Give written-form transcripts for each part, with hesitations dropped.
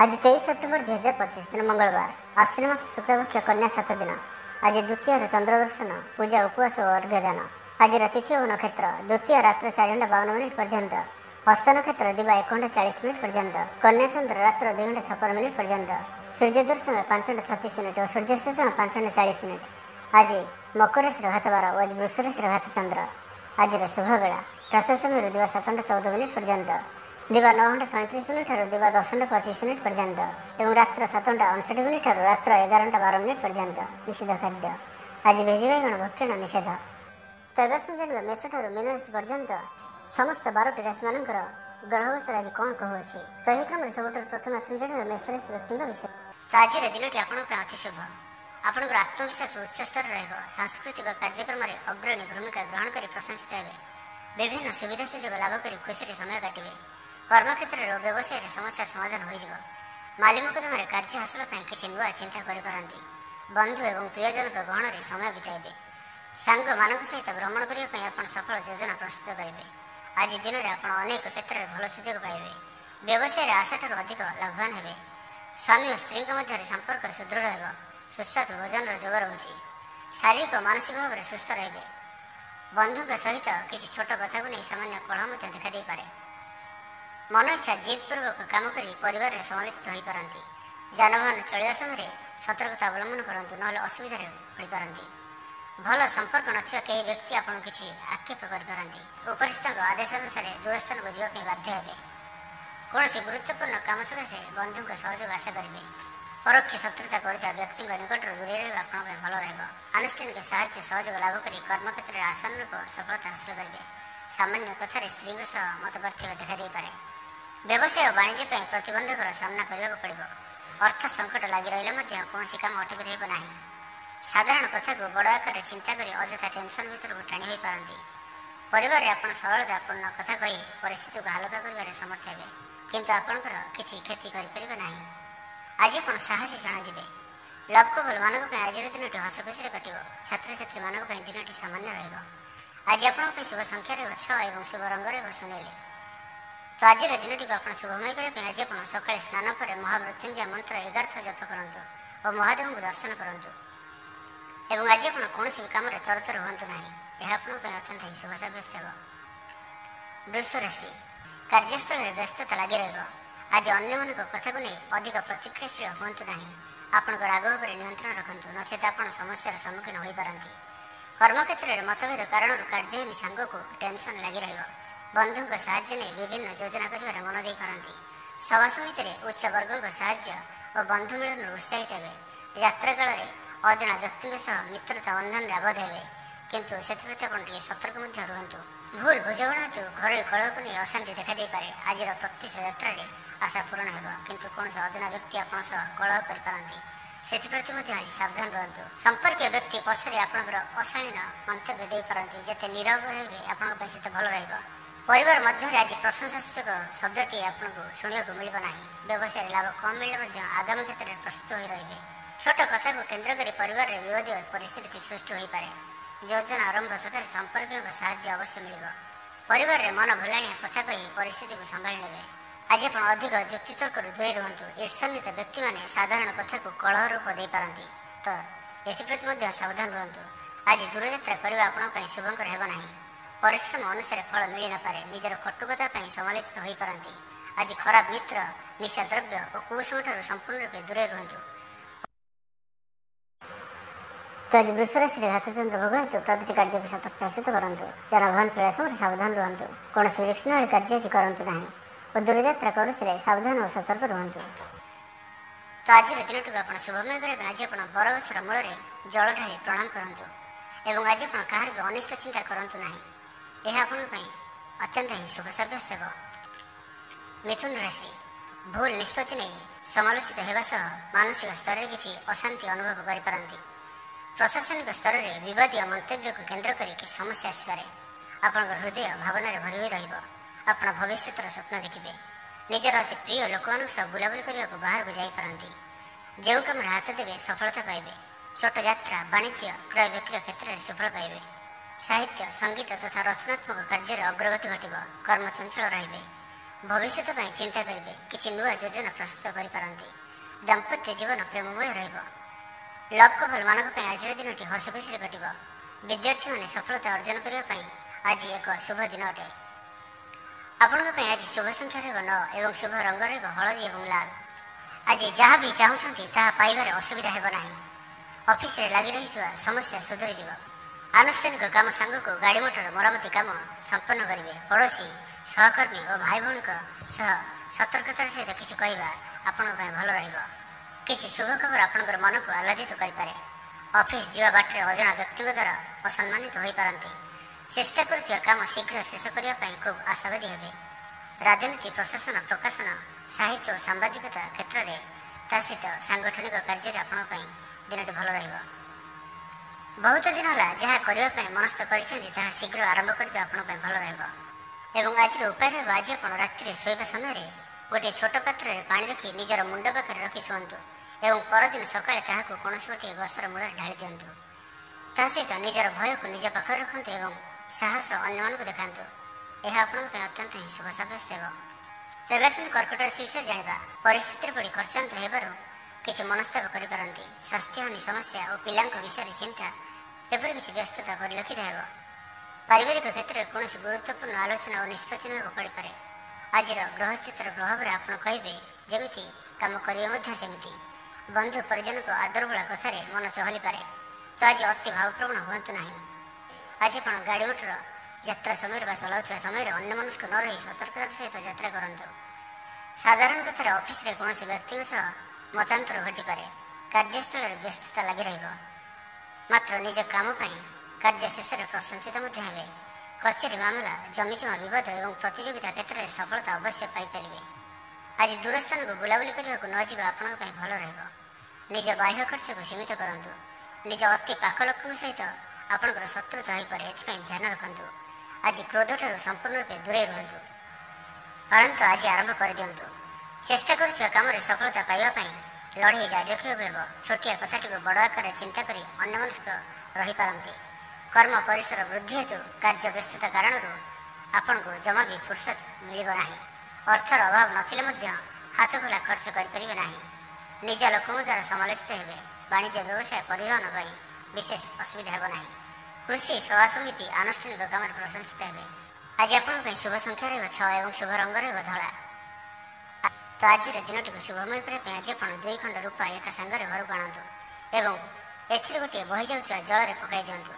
आज 23 सेप्टेम्बर 2025 दिन मंगलवार आश्विन मास शुक्लपक्ष कन्या 7 दिन आज द्वितीय चंद्र दर्शन पूजा उपवास और अर्घ्यदान आज तिथि और नक्षत्र द्वितीय रात्र 4:52 पर्यंत हस्त नक्षत्र दिवा 1:40 पर्यंत कन्या चंद्र रात्र 2:56 पर्यंत सूर्योदय समय 5:36 और सूर्यास्त समय 5:40 आज मकर राशि घात 12 और आज वृष राशि घात चंद्र आज शुभ बेला प्रातः समय दिवा 7:14 पर्यंत दिवा 9:37 दिवा 10:25 पर्यंत और रात्र 7:59 रात्र 11:12 पर्यंत निषेध खाद्य आज भेजी बैगण भक्षण निषेध। तैवास जाना मेष ठार मीन राशि पर्यंत समस्त 12टी राशि मान ग्रह गोचर आज कौन कहूँ तो यह क्रम सब प्रथम जाना मेष राशि व्यक्ति विषय। तो आज दिन अति शुभ आपंकर आत्मविश्वास उच्च स्तर सांस्कृतिक कार्यक्रम में अग्रणी भूमिका ग्रहण कर प्रशंसित हे विभिन्न सुविधा सुजोग लाभ कर खुशी समय काटे कर्मक्षेत्र और व्यवसाय समस्या समाधान हो माली मुकदम कार्य हासिल किसी नुआ चिंता करपारती बंधु और प्रियजन गहन में समय बिताइबे सांग मान सहित भ्रमण करने सफल योजना प्रस्तुत करेंगे। आज दिन में आप अनेक क्षेत्र में भल सुजोग पाइबे व्यवसाय आशा ठार अधिक लाभवान हे स्वामी और स्त्री मध्य संपर्क सुदृढ़ हो सुस्वादु भोजन जोग रोचे शारीरिक और मानसिक भाव में सुस्थ रे बंधु सहित किसी छोट कथा को नहीं सामान्य कलह देखा दे पारे मन इच्छा जिदपूर्वक काम कर परिवार में समालोचित हो पारती जानवाहन चलवा समय सतर्कता अवलंबन करूँ ना असुविधा पड़ पारती भल संपर्क नथिबा कई व्यक्ति आपन किसी आक्षेप करपारती उपरिस्थ आदेश अनुसार दूरस्थान को जावाई बाध्य हे कौन गुरुत्वपूर्ण काम सकाशे बंधु सहयोग आशा करेंगे परोक्ष शत्रुता कर व्यक्ति निकट दूरे रहा भल आनुष्ठानिक साहाय्य सहयोग लाभ कर कर्मक्षेत्र में आशानुरूप सफलता हासिल करेंगे सामान्य कथार स्त्री मतपार्थक्य देखा दे पारे व्यवसाय और वाणिज्य प्रतिबंधकर सामना करने पड़ो अर्थ संकट लगी रही कौन काम अटक रहा साधारण कथा को बड़ आकार चिंता कर अजथा टेंशन भर को टाणी हो पारती परिवार में आप सरलतापूर्ण कथा कही परिस्थिति को हालका कर समर्थ हे किंतु आपंकर किसी क्षति करें आज आप साहसी जनाजे लव कपल मान आज दिन हस खुशी कटो छात्र छात्री मान दिन सामान्य आज आप शुभ संख्या 6 और शुभ रंग सुनेले तो आज दिन टी आप शुभमय करने आज आप सका स्नान पर महामृत्युंजय मंत्र 11 थर जप करूँ और महादेव को दर्शन करूँ एवं आज आप कौन भी कम तरतर हूँ ना यह अत्यंत शुभ सब्यस्त हो। वृष राशि कार्यस्थल में व्यस्तता लगी आज अन्य कथा को नहीं अधिक प्रतिक्रियाशील हूँ ना आपण राग पर नियंत्रण रखु नचेत आप समस्या सम्मुखीन हो पारती कर्मक्षेत्र में मतभेद कारण कार्य सांग को टेंशन लगी बंधु साहाय्य नहीं विभिन्न योजना कर मन दे पारती सभा समिति उच्च वर्ग साहाय्य और बंधु मिलन उत्साहित हे यात्रा काल में अजना व्यक्ति मित्रता बंधन आबद्ध हे किंतु से सतर्क रुहतु भूल बुझाणा हेतु घर कलह को नहीं अशांति देखा दे पारे आज प्रत्युष यात्रा आशा पूरण हो किंतु कौन अजना व्यक्ति आप कलह करपारती से आज सावधान रुहतु संपर्क व्यक्ति पछरे आपंकर अशालीन मंतव्य दे पारती जिते नीरव आपंप से भल रहा परिवार मध्य आज प्रशंसा सूचक शब्दटी आपको शुणा मिल ना व्यवसाय लाभ कम मिले आगामी क्षेत्र में प्रस्तुत हो रही छोट कथा को केन्द्र कर परिवार में विवाद परिस्थिति सृष्टि हो पारे योजना आरंभ सकाशे संपर्क साहाय्य अवश्य मिल परिवार में मन भुलाणिया कथा कही परिस्थिति को संभाली ने आज आप अधिक युक्तितर्क दूरे रुहतु ईर्षान्वित व्यक्ति मैंने साधारण कथा को कलह रूप दे पारती तो एप्रति सावधान रुहतु आज दूरयात्रा करने आपण शुभंकर हेब ना परिश्रम अनुसार फल मिल न पारे निजर कटुकता समालोचित हो पारती आज खराब मित्र निशा द्रव्य और कुसंग ठार संपूर्ण रूप दूरे रुहतु। तो आज वृष राशि घात चंद्र भोग हेतु प्रति कार्य को सतर्कताचित करूँ जनवाहन चलवा समय सावधान रुहतु कौन रिस्क ना कार्य करूँ ना और दूरयात्रा करुले सावधान और सतर्क रुहतु। तो आज दिन टी आप शुभमय करने आज आप बरगछर मूल जल ढाली प्रणाम करूँ एवं आज आप कहार भी अनिष्ट चिंता करूँ ना यह आप अत्यंत ही शुभ सब्यस्त हो। मिथुन राशि भूल निष्पत्ति नहीं समालोचित होगा मानसिक स्तर में किसी अशांति अनुभव करपारती प्रशासनिक स्तर में विवादीय मंतव्य को केन्द्र कर किसी समस्या आसपे आप हृदय भावना भरी हुई रहा भविष्य स्वप्न देखिए निजर अति प्रिय लोक बुलाबुली करने को बाहर को जापारती जो कम हाथ देवे सफलता पाइबे छोट यात्रा वाणिज्य क्रय विक्रय क्षेत्र में सफल पाइबे साहित्य संगीत तथा रचनात्मक कार्य अग्रगति घटव कर्म चंचल रे ଭବିଷ୍ୟତ ପାଇଁ ଚିନ୍ତା କରିବେ, କିଛି ନୂଆ ଯୋଜନା ପ୍ରସ୍ତୁତ କରିପାରନ୍ତି। ଦାମ୍ପତ୍ୟ ଜୀବନ ପ୍ରେମମୟ ରହିବ। ଲଭ୍ କପଲ୍ ମାନଙ୍କ ପାଇଁ ଆଜିର ଦିନଟି ହସ ଖୁସିରେ କଟିବ। ବିଦ୍ୟାର୍ଥୀମାନେ ସଫଳତା ଅର୍ଜନ କରିବା ପାଇଁ ଆଜି ଏକ ଶୁଭ ଦିନ ଅଟେ। ଆପଣଙ୍କ ପାଇଁ ଆଜି ଶୁଭ ସଂଖ୍ୟା ରହିବ 9 ଏବଂ ଶୁଭ ରଙ୍ଗ ରହିବ ହଳଦୀ ଏବଂ ଲାଲ। ଆଜି ଯାହା ବି ଚାହୁଁଛନ୍ତି ତାହା ପାଇବାରେ ଅସୁବିଧା ହେବ ନାହିଁ। ଅଫିସରେ ଲାଗି ରହିଥିବା ସମସ୍ୟା ସୁଧୁରିଯିବ। ଆନୁଷ୍ଠାନିକ କାମ ସାଙ୍ଗକୁ ଗାଡ଼ି ମଟର ମରାମତି କାମ ସମ୍ପନ୍ନ କରିବେ। ପଡ଼ୋଶୀ, ସହକର୍ମୀ ଓ ଭାଇ ଭଉଣୀଙ୍କ ସହ ସତର୍କତାର ସହିତ କିଛି କହିବା ଆପଣଙ୍କ ପାଇଁ ଭଲ ରହିବ। କିଛି ଶୁଭ ଖବର ଆପଣଙ୍କର ମନକୁ ଆହ୍ଲାଦିତ କରିପାରେ। ଅଫିସ ଯିବା ବାଟରେ ଅଜଣା ବ୍ୟକ୍ତିଙ୍କ ଦ୍ୱାରା ଅସମ୍ମାନିତ ହୋଇପାରନ୍ତି। ଚେଷ୍ଟା କରୁଥିବା କାମ ଶୀଘ୍ର ଶେଷ କରିବା ପାଇଁ ଖୁବ୍ ଆଶାବାଦୀ ହେବେ। ରାଜନୀତି, ପ୍ରଶାସନ, ପ୍ରକାଶନ, ସାହିତ୍ୟ ଓ ସାମ୍ବାଦିକତା କ୍ଷେତ୍ରରେ ତା ସହିତ ସାଂଗଠନିକ କାର୍ଯ୍ୟରେ ଆପଣଙ୍କ ପାଇଁ ଦିନଟି ଭଲ ରହିବ। ବହୁତ ଦିନ ହେଲା ଯାହା କରିବା ପାଇଁ ମନସ୍ଥ କରିଛନ୍ତି ତାହା ଶୀଘ୍ର ଆରମ୍ଭ କରିବା ଆପଣଙ୍କ ପାଇଁ ଭଲ ରହିବ। ଏବଂ ଆଜିର ଉପାୟ ରହିବ, ଆଜି ଆପଣ ରାତିରେ ଶୋଇବା ସମୟରେ ଗୋଟିଏ ଛୋଟ ପାତ୍ରରେ ପାଣି ରଖି ନିଜର ମୁଣ୍ଡ ପାଖରେ ରଖି ଶୁଅନ୍ତୁ ଏବଂ ପରଦିନ ସକାଳେ ତାହାକୁ କୌଣସି ଗୋଟିଏ ଗଛର ମୂଳରେ ଢାଳି ଦିଅନ୍ତୁ। ତା ସହିତ ନିଜର ଭୟକୁ ନିଜ ପାଖରେ ରଖନ୍ତୁ ଏବଂ ସାହସ ଅନ୍ୟମାନଙ୍କୁ ଦେଖାନ୍ତୁ। ଏହା ଆପଣଙ୍କ ପାଇଁ ଅତ୍ୟନ୍ତ ହିଁ ଶୁଭ ସାବ୍ୟସ୍ତ ହେବ। ତେବେ ଆସନ୍ତୁ କର୍କଟ ରାଶି ବିଷୟରେ ଜାଣିବା। ପରିସ୍ଥିତିରେ ପଡ଼ି ଖର୍ଚ୍ଚାନ୍ତ ହେବାରୁ କିଛି ମନସ୍ତାପ କରିପାରନ୍ତି। ସ୍ୱାସ୍ଥ୍ୟହାନୀ ସମସ୍ୟା ଓ ପିଲାଙ୍କ ବିଷୟରେ ଚିନ୍ତା ଏପରି କିଛି ବ୍ୟସ୍ତତା ପରିଲକ୍ଷିତ ହେବ। ପାରିବାରିକ କ୍ଷେତ୍ରରେ କୌଣସି ଗୁରୁତ୍ୱପୂର୍ଣ୍ଣ ଆଲୋଚନା ଓ ନିଷ୍ପତ୍ତି ନେବାକୁ ପଡ଼ିପାରେ। ଆଜିର ଗ୍ରହସ୍ଥିତିର ପ୍ରଭାବରେ ଆପଣ କହିବେ ଯେମିତି, କାମ କରିବେ ମଧ୍ୟ ସେମିତି। ବନ୍ଧୁ ପରିଜନଙ୍କ ଆଦରବୋଳା କଥାରେ ମନ ଚହଲିପାରେ। ତ ଆଜି ଅତି ଭାବପ୍ରବଣ ହୁଅନ୍ତୁ ନାହିଁ। ଆଜି ଆପଣ ଗାଡ଼ି ମଟର ଯାତ୍ରା ସମୟରେ ବା ଚଲାଉଥିବା ସମୟରେ ଅନ୍ୟମନସ୍କ ନ ରହି ସତର୍କତାର ସହିତ ଯାତ୍ରା କରନ୍ତୁ। ସାଧାରଣ କଥାରେ ଅଫିସରେ କୌଣସି ବ୍ୟକ୍ତିଙ୍କ ସହ ମତାନ୍ତର ଘଟିପାରେ। କାର୍ଯ୍ୟସ୍ଥଳରେ ବ୍ୟସ୍ତତା ଲାଗି ରହିବ। ମାତ୍ର ନିଜ କାମ ପାଇଁ କାର୍ଯ୍ୟ ଶେଷରେ ପ୍ରଶଂସିତ ମଧ୍ୟ ହେବେ। କଚେରୀ ମାମଲା, ଜମିଜମା ବିବାଦ ଏବଂ ପ୍ରତିଯୋଗିତା କ୍ଷେତ୍ରରେ ସଫଳତା ଅବଶ୍ୟ ପାଇପାରିବେ। ଆଜି ଦୂର ସ୍ଥାନକୁ ବୁଲାବୁଲି କରିବାକୁ ନ ଯିବା ଆପଣଙ୍କ ପାଇଁ ଭଲ ରହିବ। ନିଜ ବାହ୍ୟ ଖର୍ଚ୍ଚକୁ ସୀମିତ କରନ୍ତୁ। ନିଜ ଅତି ପାଖ ଲୋକଙ୍କ ସହିତ ଆପଣଙ୍କର ଶତ୍ରୁତା ହୋଇପାରେ, ଏଥିପାଇଁ ଧ୍ୟାନ ରଖନ୍ତୁ। ଆଜି କ୍ରୋଧଠାରୁ ସମ୍ପୂର୍ଣ୍ଣ ରୂପେ ଦୂରେଇ ରୁହନ୍ତୁ। ପାରନ୍ତୁ ଆଜି ଆରମ୍ଭ କରିଦିଅନ୍ତୁ। ଚେଷ୍ଟା କରୁଥିବା କାମରେ ସଫଳତା ପାଇବା ପାଇଁ ଲଢ଼େଇ ଜାରି ରଖିବାକୁ ହେବ। ଛୋଟିଆ କଥାଟିକୁ ବଡ଼ ଆକାରରେ ଚିନ୍ତା କରି ଅନ୍ୟମନସ୍କ ରହିପାରନ୍ତି। କର୍ମ ପରିସର ବୃଦ୍ଧି ହେତୁ କାର୍ଯ୍ୟ ବ୍ୟସ୍ତତା କାରଣରୁ ଆପଣଙ୍କୁ ଜମା ବି ଫୁର୍ସତ ମିଳିବ ନାହିଁ। ଅର୍ଥର ଅଭାବ ନଥିଲେ ମଧ୍ୟ ହାତ ଖୋଲା ଖର୍ଚ୍ଚ କରିପାରିବେ ନାହିଁ। ନିଜ ଲୋକଙ୍କ ଦ୍ୱାରା ସମାଲୋଚିତ ହେବେ। ବାଣିଜ୍ୟ, ବ୍ୟବସାୟ, ପରିବହନ ପାଇଁ ବିଶେଷ ଅସୁବିଧା ହେବ ନାହିଁ। କୃଷି, ସଭା ସମିତି, ଆନୁଷ୍ଠାନିକ କାମରେ ପ୍ରଶଂସିତ ହେବେ। ଆଜି ଆପଣଙ୍କ ପାଇଁ ଶୁଭ ସଂଖ୍ୟା ରହିବ 6 ଏବଂ ଶୁଭ ରଙ୍ଗ ରହିବ ଧଳା। ତ ଆଜିର ଦିନଟିକୁ ଶୁଭମୟ କରିବା ପାଇଁ ଆଜି ଆପଣ 2 ଖଣ୍ଡ ରୂପା ଏକା ସାଙ୍ଗରେ ଘରକୁ ଆଣନ୍ତୁ ଏବଂ ଏଥିରେ ଗୋଟିଏ ବହିଯାଉଥିବା ଜଳରେ ପକାଇ ଦିଅନ୍ତୁ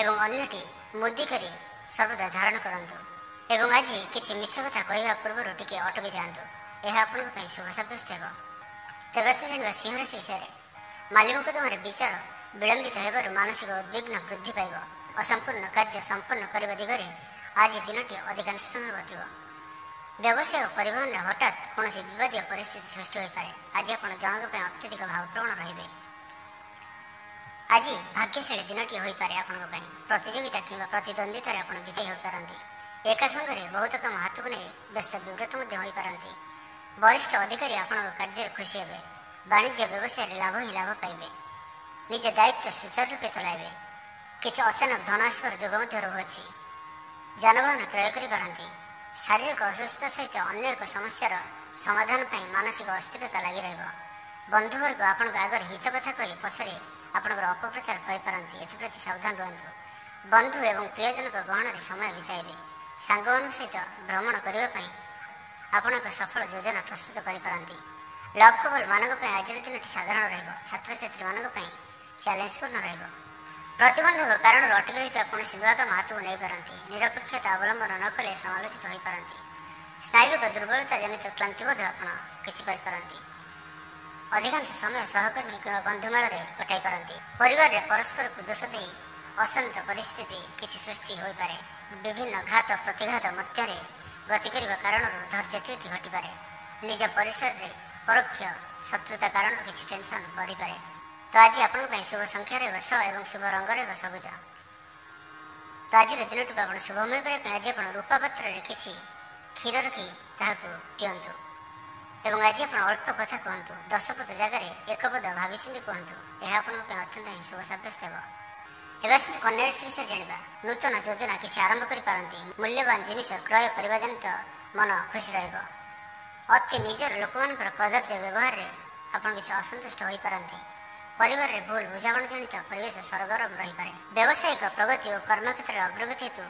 ଏବଂ ଅନ୍ୟଟି ମୁଦି କରି ସର୍ବଦା ଧାରଣ କରନ୍ତୁ। ଏବଂ ଆଜି କିଛି ମିଛ କଥା କହିବା ପୂର୍ବରୁ ଟିକେ ଅଟକି ଯାଆନ୍ତୁ। ଏହା ଆପଣଙ୍କ ପାଇଁ ଶୁଭ ସାବ୍ୟସ୍ତ ହେବ। ତେବେ ଆସନ୍ତୁ ଜାଣିବା ସିଂହ ରାଶି ବିଷୟରେ। ମାଲି ମୋକଦ୍ଦମାରେ ବିଚାର ବିଳମ୍ବିତ ହେବାରୁ ମାନସିକ ଉଦ୍ବିଗ୍ନ ବୃଦ୍ଧି ପାଇବ। ଅସମ୍ପୂର୍ଣ୍ଣ କାର୍ଯ୍ୟ ସମ୍ପନ୍ନ କରିବା ଦିଗରେ ଆଜି ଦିନଟି ଅଧିକାଂଶ ସମୟ କଟିବ। ବ୍ୟବସାୟ ଓ ପରିବହନରେ ହଠାତ୍ କୌଣସି ବିବାଦୀୟ ପରିସ୍ଥିତି ସୃଷ୍ଟି ହୋଇପାରେ। ଆଜି ଆପଣ ଜଣଙ୍କ ପାଇଁ ଅତ୍ୟଧିକ ଭାବପ୍ରବଣ ରହିବେ। ଆଜି ଭାଗ୍ୟଶାଳୀ ଦିନଟି ହୋଇପାରେ ଆପଣଙ୍କ ପାଇଁ। ପ୍ରତିଯୋଗିତା କିମ୍ବା ପ୍ରତିଦ୍ୱନ୍ଦିତାରେ ଆପଣ ବିଜୟୀ ହୋଇପାରନ୍ତି। ଏକା ସଙ୍ଗରେ ବହୁତ କାମ ହାତକୁ ନେଇ ବ୍ୟସ୍ତ ବିବ୍ରତ ମଧ୍ୟ ହୋଇପାରନ୍ତି। ବରିଷ୍ଠ ଅଧିକାରୀ ଆପଣଙ୍କ କାର୍ଯ୍ୟରେ ଖୁସି ହେବେ। ବାଣିଜ୍ୟ ବ୍ୟବସାୟରେ ଲାଭ ହିଁ ଲାଭ ପାଇବେ। ନିଜ ଦାୟିତ୍ୱ ସୁଚାରୁ ରୂପେ ଚଳାଇବେ। କିଛି ଅଚାନକ ଧନ ଆସିବାର ଯୋଗ ମଧ୍ୟ ରହୁଅଛି। ଯାନବାହନ କ୍ରୟ କରିପାରନ୍ତି। ଶାରୀରିକ ଅସୁସ୍ଥତା ସହିତ ଅନ୍ୟ ଏକ ସମସ୍ୟାର ସମାଧାନ ପାଇଁ ମାନସିକ ଅସ୍ଥିରତା ଲାଗି ରହିବ। ବନ୍ଧୁବର୍ଗ ଆପଣଙ୍କ ଆଗରେ ହିତ କଥା କହି ପଛରେ ଆପଣଙ୍କର ଅପପ୍ରଚାର କରିପାରନ୍ତି, ଏଥିପ୍ରତି ସାବଧାନ ରୁହନ୍ତୁ। ବନ୍ଧୁ ଏବଂ ପ୍ରିୟଜନଙ୍କ ଗହଣରେ ସମୟ ବିତାଇବେ। ସାଙ୍ଗମାନଙ୍କ ସହିତ ଭ୍ରମଣ କରିବା ପାଇଁ ଆପଣ ଏକ ସଫଳ ଯୋଜନା ପ୍ରସ୍ତୁତ କରିପାରନ୍ତି। ଲଭ୍ କପଲ୍ ମାନଙ୍କ ପାଇଁ ଆଜିର ଦିନଟି ସାଧାରଣ ରହିବ। ଛାତ୍ରଛାତ୍ରୀମାନଙ୍କ ପାଇଁ ଚ୍ୟାଲେଞ୍ଜପୂର୍ଣ୍ଣ ରହିବ। ପ୍ରତିବନ୍ଧକ କାରଣରୁ ଅଟକି ରହିଥିବା କୌଣସି ନୂଆ କାମ ହାତକୁ ନେଇପାରନ୍ତି। ନିରପେକ୍ଷତା ଅବଲମ୍ବନ ନ କଲେ ସମାଲୋଚିତ ହୋଇପାରନ୍ତି। ସ୍ନାୟୁବିକ ଦୁର୍ବଳତା ଜନିତ କ୍ଳାନ୍ତିବୋଧ ଆପଣ କିଛି କରିପାରନ୍ତି। ଅଧିକାଂଶ ସମୟ ସହକର୍ମୀ କିମ୍ବା ବନ୍ଧୁମେଳରେ କଟାଇ ପାରନ୍ତି। ପରିବାରରେ ପରସ୍ପରକୁ ଦୋଷ ଦେଇ ଅଶାନ୍ତ ପରିସ୍ଥିତି କିଛି ସୃଷ୍ଟି ହୋଇପାରେ। ବିଭିନ୍ନ ଘାତ ପ୍ରତିଘାତ ମଧ୍ୟରେ ଗତି କରିବା କାରଣରୁ ଧୈର୍ଯ୍ୟଚ୍ୟୁତି ଘଟିପାରେ। ନିଜ ପରିସରରେ ପରୋକ୍ଷ ଶତ୍ରୁତା କାରଣରୁ କିଛି ଟେନସନ୍ ବଢ଼ିପାରେ। ତ ଆଜି ଆପଣଙ୍କ ପାଇଁ ଶୁଭ ସଂଖ୍ୟା ରହିବ 6 ଏବଂ ଶୁଭ ରଙ୍ଗ ରହିବ ସବୁଜ। ତ ଆଜିର ଦିନଟିକୁ ଆପଣ ଶୁଭମୟ କରିବା ପାଇଁ ଆଜି ଆପଣ ରୂପା ପାତ୍ରରେ କିଛି କ୍ଷୀର ରଖି ତାହାକୁ ପିଅନ୍ତୁ ଏବଂ ଆଜି ଆପଣ ଅଳ୍ପ କଥା କୁହନ୍ତୁ। 10 ପଦ ଜାଗାରେ 1 ପଦ ଭାବିଚିନ୍ତି କୁହନ୍ତୁ। ଏହା ଆପଣଙ୍କ ପାଇଁ ଅତ୍ୟନ୍ତ ହିଁ ଶୁଭ ସାବ୍ୟସ୍ତ ହେବ। ଏବେ ଆସନ୍ତୁ କନ୍ୟା ରାଶି ବିଷୟରେ ଜାଣିବା। ନୂତନ ଯୋଜନା କିଛି ଆରମ୍ଭ କରିପାରନ୍ତି। ମୂଲ୍ୟବାନ ଜିନିଷ କ୍ରୟ କରିବା ଜନିତ ମନ ଖୁସି ରହିବ। ଅତି ନିଜର ଲୋକମାନଙ୍କର କଦର୍ଯ୍ୟ ବ୍ୟବହାରରେ ଆପଣ କିଛି ଅସନ୍ତୁଷ୍ଟ ହୋଇପାରନ୍ତି। ପରିବାରରେ ଭୁଲ ବୁଝାମଣା ଜନିତ ପରିବେଶ ସରଗରମ ରହିପାରେ। ବ୍ୟବସାୟିକ ପ୍ରଗତି ଓ କର୍ମକ୍ଷେତ୍ରରେ ଅଗ୍ରଗତି ହେତୁ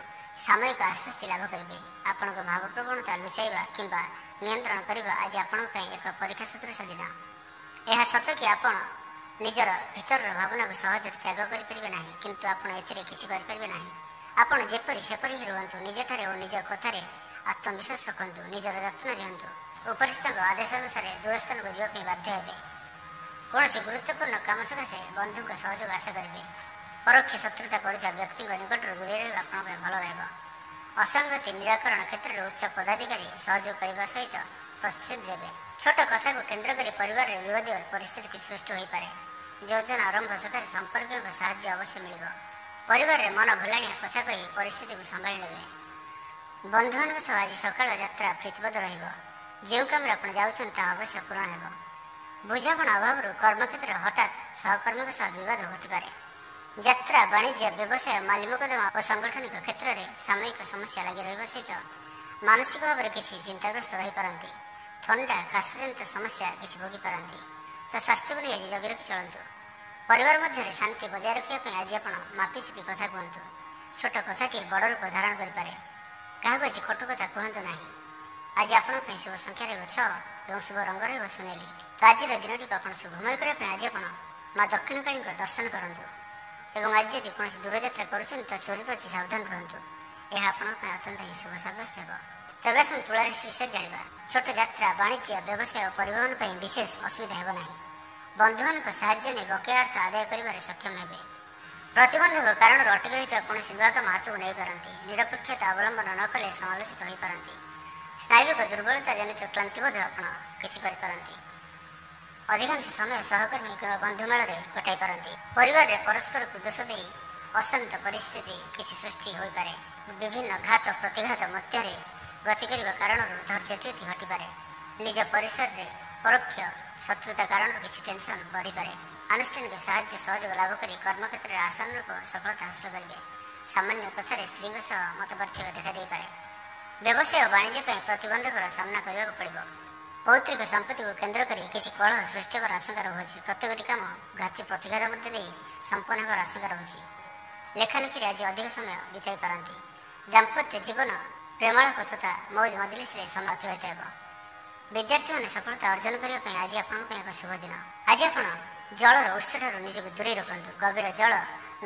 ସାମୟିକ ଆଶ୍ୱସ୍ତି ଲାଭ କରିବେ। ଆପଣଙ୍କ ଭାବପ୍ରବଣତା ଲୁଚାଇବା କିମ୍ବା ନିୟନ୍ତ୍ରଣ କରିବା ଆଜି ଆପଣଙ୍କ ପାଇଁ ଏକ ପରୀକ୍ଷା ସଦୃଶ ଦିନ। ଏହା ସତ କି ଆପଣ ନିଜର ଭିତରର ଭାବନାକୁ ସହଜରେ ତ୍ୟାଗ କରିପାରିବେ ନାହିଁ, କିନ୍ତୁ ଆପଣ ଏଥିରେ କିଛି କରିପାରିବେ ନାହିଁ। ଆପଣ ଯେପରି ସେପରି ରୁହନ୍ତୁ, ନିଜଠାରେ ଓ ନିଜ କଥାରେ ଆତ୍ମବିଶ୍ୱାସ ରଖନ୍ତୁ, ନିଜର ଯତ୍ନ ନିଅନ୍ତୁ। ଉପରିସ୍ଥଙ୍କ ଆଦେଶ ଅନୁସାରେ ଦୂରସ୍ଥାନକୁ ଯିବା ପାଇଁ ବାଧ୍ୟ ହେବେ। କୌଣସି ଗୁରୁତ୍ୱପୂର୍ଣ୍ଣ କାମ ସକାଶେ ବନ୍ଧୁଙ୍କ ସହଯୋଗ ଆଶା କରିବେ। ପରୋକ୍ଷ ଶତ୍ରୁତା କରୁଥିବା ବ୍ୟକ୍ତିଙ୍କ ନିକଟରୁ ଦୂରେଇ ରହିବା ଆପଣଙ୍କ ପାଇଁ ଭଲ ରହିବ। ଅସଙ୍ଗତି ନିରାକରଣ କ୍ଷେତ୍ରରେ ଉଚ୍ଚ ପଦାଧିକାରୀ ସହଯୋଗ କରିବା ସହିତ ପ୍ରସ୍ତୁତି ଦେବେ। ଛୋଟ କଥାକୁ କେନ୍ଦ୍ର କରି ପରିବାରରେ ବିବାଦୀୟ ପରିସ୍ଥିତି କିଛି ସୃଷ୍ଟି ହୋଇପାରେ। ଯୋଜନା ଆରମ୍ଭ ସକାଶେ ସମ୍ପର୍କୀୟଙ୍କ ସାହାଯ୍ୟ ଅବଶ୍ୟ ମିଳିବ। ପରିବାରରେ ମନ ଭୁଲାଣିଆ କଥା କହି ପରିସ୍ଥିତିକୁ ସମ୍ଭାଳି ନେବେ। ବନ୍ଧୁମାନଙ୍କ ସହ ଆଜି ସକାଳ ଯାତ୍ରା ପ୍ରୀତିବଦ୍ଧ ରହିବ। ଯେଉଁ କାମରେ ଆପଣ ଯାଉଛନ୍ତି ତାହା ଅବଶ୍ୟ ପୂରଣ ହେବ। ବୁଝାମଣା ଅଭାବରୁ କର୍ମକ୍ଷେତ୍ରରେ ହଠାତ୍ ସହକର୍ମୀଙ୍କ ସହ ବିବାଦ ଘଟିପାରେ। ଯାତ୍ରା, ବାଣିଜ୍ୟ, ବ୍ୟବସାୟ, ମାଲି ମୋକଦ୍ଦମା ଓ ସାଂଗଠନିକ କ୍ଷେତ୍ରରେ ସାମୟିକ ସମସ୍ୟା ଲାଗି ରହିବା ସହିତ ମାନସିକ ଭାବରେ କିଛି ଚିନ୍ତାଗ୍ରସ୍ତ ରହିପାରନ୍ତି। ଥଣ୍ଡା, କାଶଜନିତ ସମସ୍ୟା କିଛି ଭୋଗିପାରନ୍ତି। ତ ସ୍ୱାସ୍ଥ୍ୟକୁ ନେଇ ଆଜି ଜଗି ରଖି ଚଳନ୍ତୁ। ପରିବାର ମଧ୍ୟରେ ଶାନ୍ତି ବଜାୟ ରଖିବା ପାଇଁ ଆଜି ଆପଣ ମାପିଚୁପି କଥା କୁହନ୍ତୁ। ଛୋଟ କଥାଟିଏ ବଡ଼ ରୂପ ଧାରଣ କରିପାରେ। କାହାକୁ ଆଜି କଟୁ କଥା କୁହନ୍ତୁ ନାହିଁ। ଆଜି ଆପଣଙ୍କ ପାଇଁ ଶୁଭ ସଂଖ୍ୟା ରହିବ 6 ଏବଂ ଶୁଭ ରଙ୍ଗ ରହିବ ସୁନେଲି। ତ ଆଜିର ଦିନଟିକୁ ଆପଣ ଶୁଭମୟ କରିବା ପାଇଁ ଆଜି ଆପଣ ମା ଦକ୍ଷିଣକାଳୀଙ୍କ ଦର୍ଶନ କରନ୍ତୁ। ଏବଂ ଆଜି ଯଦି କୌଣସି ଦୂରଯାତ୍ରା କରୁଛନ୍ତି ତ ଚୋରି ପ୍ରତି ସାବଧାନ ରୁହନ୍ତୁ। ଏହା ଆପଣଙ୍କ ପାଇଁ ଅତ୍ୟନ୍ତ ହିଁ ଶୁଭ ସାବ୍ୟସ୍ତ ହେବ। ତେବେ ଆସନ୍ତୁ ତୁଳା ରାଶି ବିଷୟରେ ଜାଣିବା। ଛୋଟ ଯାତ୍ରା, ବାଣିଜ୍ୟ, ବ୍ୟବସାୟ ଓ ପରିବହନ ପାଇଁ ବିଶେଷ ଅସୁବିଧା ହେବ ନାହିଁ। ବନ୍ଧୁମାନଙ୍କ ସାହାଯ୍ୟ ନେଇ ବକେୟା ଅର୍ଥ ଆଦାୟ କରିବାରେ ସକ୍ଷମ ହେବେ। ପ୍ରତିବନ୍ଧକ କାରଣରୁ ଅଟକି ରହିଥିବା କୌଣସି ନୂଆ କାମ ହାତକୁ ନେଇପାରନ୍ତି। ନିରପେକ୍ଷତା ଅବଲମ୍ବନ ନ କଲେ ସମାଲୋଚିତ ହୋଇପାରନ୍ତି। ସ୍ନାୟୁବିକ ଦୁର୍ବଳତା ଜନିତ କ୍ଳାନ୍ତିବୋଧ ଆପଣ କିଛି କରିପାରନ୍ତି। ଅଧିକାଂଶ ସମୟ ସହକର୍ମୀ କିମ୍ବା ବନ୍ଧୁମେଳରେ କଟାଇ ପାରନ୍ତି। ପରିବାରରେ ପରସ୍ପରକୁ ଦୋଷ ଦେଇ ଅଶାନ୍ତ ପରିସ୍ଥିତି କିଛି ସୃଷ୍ଟି ହୋଇପାରେ। ବିଭିନ୍ନ ଘାତ ପ୍ରତିଘାତ ମଧ୍ୟରେ ଗତି କରିବା କାରଣରୁ ଧୈର୍ଯ୍ୟଚ୍ୟୁତି ଘଟିପାରେ। ନିଜ ପରିସରରେ ପରୋକ୍ଷ ଶତ୍ରୁତା କାରଣରୁ କିଛି ଟେନସନ୍ ବଢ଼ିପାରେ। ଆନୁଷ୍ଠାନିକ ସାହାଯ୍ୟ ସହଯୋଗ ଲାଭ କରି କର୍ମକ୍ଷେତ୍ରରେ ଆଶାନୁରୂପ ସଫଳତା ହାସଲ କରିବେ। ସାମାନ୍ୟ କଥାରେ ସ୍ତ୍ରୀଙ୍କ ସହ ମତପାର୍ଥକ୍ୟ ଦେଖାଦେଇପାରେ। ବ୍ୟବସାୟ ଓ ବାଣିଜ୍ୟ ପାଇଁ ପ୍ରତିବନ୍ଧକର ସାମ୍ନା କରିବାକୁ ପଡ଼ିବ। ପୌତ୍ରିକ ସମ୍ପତ୍ତିକୁ କେନ୍ଦ୍ର କରି କିଛି କଳହ ସୃଷ୍ଟି ହେବାର ଆଶଙ୍କା ରହୁଅଛି। ପ୍ରତ୍ୟେକଟି କାମ ଘାତି ପ୍ରତିଘାତ ମଧ୍ୟ ଦେଇ ସମ୍ପନ୍ନ ହେବାର ଆଶଙ୍କା ରହୁଛି। ଲେଖାଲେଖିରେ ଆଜି ଅଧିକ ସମୟ ବିତାଇ ପାରନ୍ତି। ଦାମ୍ପତ୍ୟ ଜୀବନ ପ୍ରେମାଳାପ ତଥା ମୌଜ ମଜଲିସରେ ସମୟ ଅତିବାହିତ ହେବ। ବିଦ୍ୟାର୍ଥୀମାନେ ସଫଳତା ଅର୍ଜନ କରିବା ପାଇଁ ଆଜି ଆପଣଙ୍କ ପାଇଁ ଏକ ଶୁଭ ଦିନ। ଆଜି ଆପଣ ଜଳର ଉତ୍ସଠାରୁ ନିଜକୁ ଦୂରେଇ ରଖନ୍ତୁ। ଗଭୀର ଜଳ,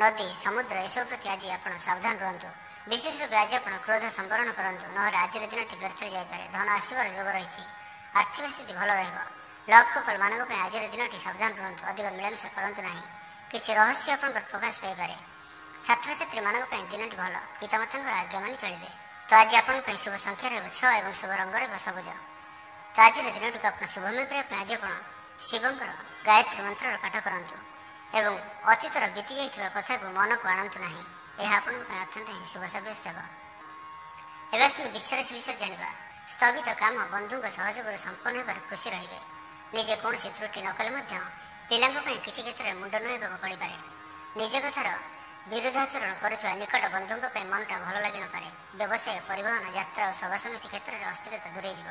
ନଦୀ, ସମୁଦ୍ର ଏସବୁ ପ୍ରତି ଆଜି ଆପଣ ସାବଧାନ ରୁହନ୍ତୁ। ବିଶେଷ ରୂପେ ଆଜି ଆପଣ କ୍ରୋଧ ସମ୍ବରଣ କରନ୍ତୁ, ନହେଲେ ଆଜିର ଦିନଟି ବ୍ୟର୍ଥରେ ଯାଇପାରେ। ଧନ ଆସିବାର ଯୋଗ ରହିଛି। ଆର୍ଥିକ ସ୍ଥିତି ଭଲ ରହିବ। ଲଭ୍ କପଲ ମାନଙ୍କ ପାଇଁ ଆଜିର ଦିନଟି ସାବଧାନ ରୁହନ୍ତୁ। ଅଧିକ ମିଳାମିଶା କରନ୍ତୁ ନାହିଁ। କିଛି ରହସ୍ୟ ଆପଣଙ୍କର ପ୍ରକାଶ ପାଇପାରେ। ଛାତ୍ରଛାତ୍ରୀମାନଙ୍କ ପାଇଁ ଦିନଟି ଭଲ। ପିତାମାତାଙ୍କର ଆଜ୍ଞା ମାନି ଚଳିବେ। ତ ଆଜି ଆପଣଙ୍କ ପାଇଁ ଶୁଭ ସଂଖ୍ୟା ରହିବ 6 ଏବଂ ଶୁଭ ରଙ୍ଗ ରହିବ ସବୁଜ। ତ ଆଜିର ଦିନଟିକୁ ଆପଣ ଶୁଭମୟ କରିବା ପାଇଁ ଆଜି ଆପଣ ଶିବଙ୍କର ଗାୟତ୍ରୀ ମନ୍ତ୍ରର ପାଠ କରନ୍ତୁ ଏବଂ ଅତୀତର ବିତି ଯାଇଥିବା କଥାକୁ ମନକୁ ଆଣନ୍ତୁ ନାହିଁ। ଏହା ଆପଣଙ୍କ ପାଇଁ ଅତ୍ୟନ୍ତ ହିଁ ଶୁଭ ସାବ୍ୟସ୍ତ ହେବ। ଏବେ ଆସନ୍ତୁ ବିଚ୍ଛାରାଶି ବିଷୟରେ ଜାଣିବା। ସ୍ଥଗିତ କାମ ବନ୍ଧୁଙ୍କ ସହଯୋଗରୁ ସମ୍ପନ୍ନ ହେବାରେ ଖୁସି ରହିବେ। ନିଜେ କୌଣସି ତ୍ରୁଟି ନ କଲେ ମଧ୍ୟ ପିଲାଙ୍କ ପାଇଁ କିଛି କ୍ଷେତ୍ରରେ ମୁଣ୍ଡ ନୁଆଇବାକୁ ପଡ଼ିପାରେ। ନିଜ କଥାର ବିରୁଦ୍ଧାଚରଣ କରୁଥିବା ନିକଟ ବନ୍ଧୁଙ୍କ ପାଇଁ ମନଟା ଭଲ ଲାଗିନପାରେ। ବ୍ୟବସାୟ, ପରିବହନ, ଯାତ୍ରା ଓ ସଭା ସମିତି କ୍ଷେତ୍ରରେ ଅସ୍ଥିରତା ଦୂରେଇଯିବ।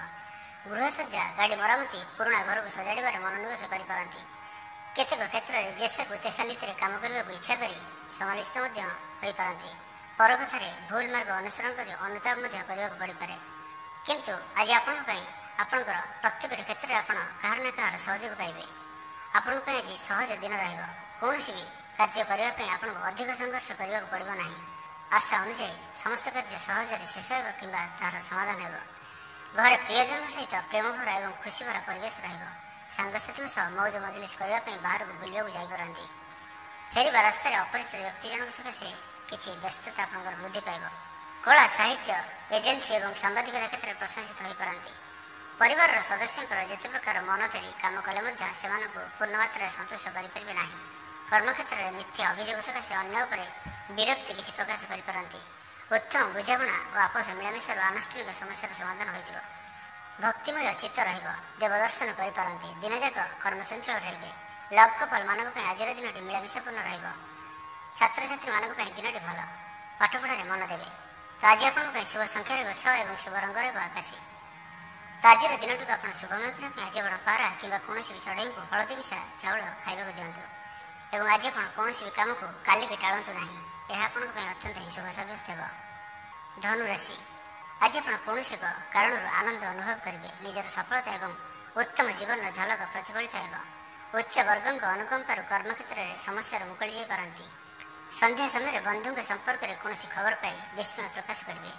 ଗୃହସଜ୍ଜା, ଗାଡ଼ି ମରାମତି, ପୁରୁଣା ଘରକୁ ସଜାଡ଼ିବାରେ ମନୋନିବେଶ କରିପାରନ୍ତି। କେତେକ କ୍ଷେତ୍ରରେ ଯେସାକୁ ତେସା ନୀତିରେ କାମ କରିବାକୁ ଇଚ୍ଛା କରି ସମାଲୋଚିତ ମଧ୍ୟ ହୋଇପାରନ୍ତି। ପର କଥାରେ ଭୁଲ ମାର୍ଗ ଅନୁସରଣ କରି ଅନୁତାପ ମଧ୍ୟ କରିବାକୁ ପଡ଼ିପାରେ। କିନ୍ତୁ ଆଜି ଆପଣଙ୍କ ପାଇଁ ଆପଣଙ୍କର ପ୍ରତ୍ୟେକଟି କ୍ଷେତ୍ରରେ ଆପଣ କାହାର ନା କାହାର ସହଯୋଗ ପାଇବେ। ଆପଣଙ୍କ ପାଇଁ ଆଜି ସହଜ ଦିନ ରହିବ। କୌଣସି ବି କାର୍ଯ୍ୟ କରିବା ପାଇଁ ଆପଣଙ୍କୁ ଅଧିକ ସଂଘର୍ଷ କରିବାକୁ ପଡ଼ିବ ନାହିଁ। ଆଶା ଅନୁଯାୟୀ ସମସ୍ତ କାର୍ଯ୍ୟ ସହଜରେ ଶେଷ ହେବ କିମ୍ବା ତାହାର ସମାଧାନ ହେବ। ଘରେ ପ୍ରିୟଜନଙ୍କ ସହିତ ପ୍ରେମଭରା ଏବଂ ଖୁସିଭରା ପରିବେଶ ରହିବ। ସାଙ୍ଗସାଥୀଙ୍କ ସହ ମୌଜ ମଜଲିସ କରିବା ପାଇଁ ବାହାରକୁ ବୁଲିବାକୁ ଯାଇପାରନ୍ତି। ଫେରିବା ରାସ୍ତାରେ ଅପରିଚିତ ବ୍ୟକ୍ତି ଜଣଙ୍କ ସକାଶେ କିଛି ବ୍ୟସ୍ତତା ଆପଣଙ୍କର ବୃଦ୍ଧି ପାଇବ। କଳା, ସାହିତ୍ୟ, ଏଜେନ୍ସି ଏବଂ ସାମ୍ବାଦିକତା କ୍ଷେତ୍ରରେ ପ୍ରଶଂସିତ ହୋଇପାରନ୍ତି। ପରିବାରର ସଦସ୍ୟଙ୍କର ଯେତେ ପ୍ରକାର ମନ ଧରି କାମ କଲେ ମଧ୍ୟ ସେମାନଙ୍କୁ ପୂର୍ଣ୍ଣ ମାତ୍ରାରେ ସନ୍ତୁଷ୍ଟ କରିପାରିବେ ନାହିଁ। କର୍ମକ୍ଷେତ୍ରରେ ମିଥ୍ୟା ଅଭିଯୋଗ ସକାଶେ ଅନ୍ୟ ଉପରେ ବିରକ୍ତି କିଛି ପ୍ରକାଶ କରିପାରନ୍ତି। ଉତ୍ତମ ବୁଝାମଣା ଓ ଆପୋଷ ମିଳାମିଶାରୁ ଆନୁଷ୍ଠାନିକ ସମସ୍ୟାର ସମାଧାନ ହୋଇଯିବ। ଭକ୍ତିମୟ ଚିତ୍ତ ରହିବ। ଦେବ ଦର୍ଶନ କରିପାରନ୍ତି। ଦିନଯାକ କର୍ମଚଞ୍ଚଳ ରହିବେ। ଲଭ୍ କପଲ ମାନଙ୍କ ପାଇଁ ଆଜିର ଦିନଟି ମିଳାମିଶାପୂର୍ଣ୍ଣ ରହିବ। ଛାତ୍ରଛାତ୍ରୀମାନଙ୍କ ପାଇଁ ଦିନଟି ଭଲ। ପାଠପଢ଼ାରେ ମନ ଦେବେ। ତ ଆଜି ଆପଣଙ୍କ ପାଇଁ ଶୁଭ ସଂଖ୍ୟା ରହିବ 6 ଏବଂ ଶୁଭ ରଙ୍ଗ ରହିବ ଆକାଶୀ। ତ ଆଜିର ଦିନଟିକୁ ଆପଣ ଶୁଭମୟ କରିବା ପାଇଁ ଆଜି ଆପଣ ପାରା କିମ୍ବା କୌଣସି ବି ଚଢ଼େଇଙ୍କୁ ହଳଦୀ ମିଶା ଚାଉଳ ଖାଇବାକୁ ଦିଅନ୍ତୁ ଏବଂ ଆଜି ଆପଣ କୌଣସି ବି କାମକୁ କାଲିକି ଟାଳନ୍ତୁ ନାହିଁ। ଏହା ଆପଣଙ୍କ ପାଇଁ ଅତ୍ୟନ୍ତ ହିଁ ଶୁଭ ସାବ୍ୟସ୍ତ ହେବ। ଧନୁରାଶି, ଆଜି ଆପଣ କୌଣସି ଏକ କାରଣରୁ ଆନନ୍ଦ ଅନୁଭବ କରିବେ। ନିଜର ସଫଳତା ଏବଂ ଉତ୍ତମ ଜୀବନର ଝଲକ ପ୍ରତିଫଳିତ ହେବ। ଉଚ୍ଚ ବର୍ଗଙ୍କ ଅନୁକମ୍ପାରୁ କର୍ମକ୍ଷେତ୍ରରେ ସମସ୍ୟାରୁ ମୁକୁଳି ଯାଇପାରନ୍ତି। ସନ୍ଧ୍ୟା ସମୟରେ ବନ୍ଧୁଙ୍କ ସମ୍ପର୍କରେ କୌଣସି ଖବର ପାଇ ବିସ୍ମୟ ପ୍ରକାଶ କରିବେ।